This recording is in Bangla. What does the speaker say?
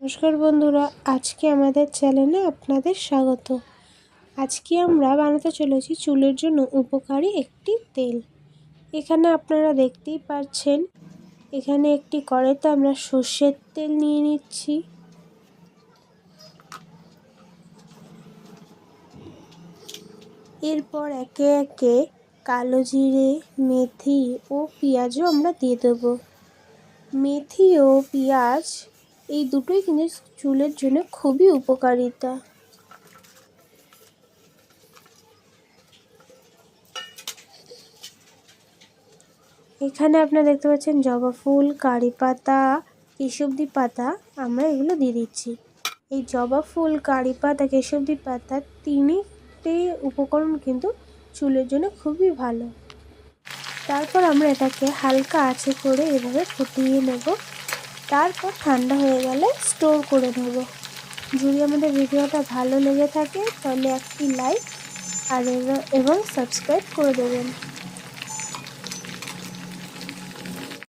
নমস্কার বন্ধুরা, আজকে আমাদের চ্যানেলে আপনাদের স্বাগত। আজকে আমরা বানাতে চলেছি চুলের জন্য উপকারী একটি তেল। এখানে আপনারা দেখতেই পাচ্ছেন, এখানে একটি কড়াইতে আমরা সর্ষের তেল নিয়ে নিচ্ছি। এরপর একে একে কালো জিরে, মেথি ও পেঁয়াজও আমরা দিয়ে দেব। মেথি ও পেঁয়াজ এই দুটোই কিন্তু চুলের জন্য খুবই উপকারিতা। এখানে আপনারা দেখতে পাচ্ছেন জবা ফুল, কারি পাতা, কেশবী পাতা আমরা এগুলো দিয়ে দিচ্ছি। এই জবা ফুল, কারি পাতা, কেশবী পাতা তিনটে উপকরণ কিন্তু চুলের জন্য খুবই ভালো। তারপর আমরা এটাকে হালকা আঁচে করে এভাবে ফুটিয়ে নেব। তারপর ঠান্ডা হয়ে গেলে স্টোর করে নেব। যদি আমাদের ভিডিওটা ভালো লেগে থাকে তাহলে একটি লাইক এবং সাবস্ক্রাইব করে দেবেন।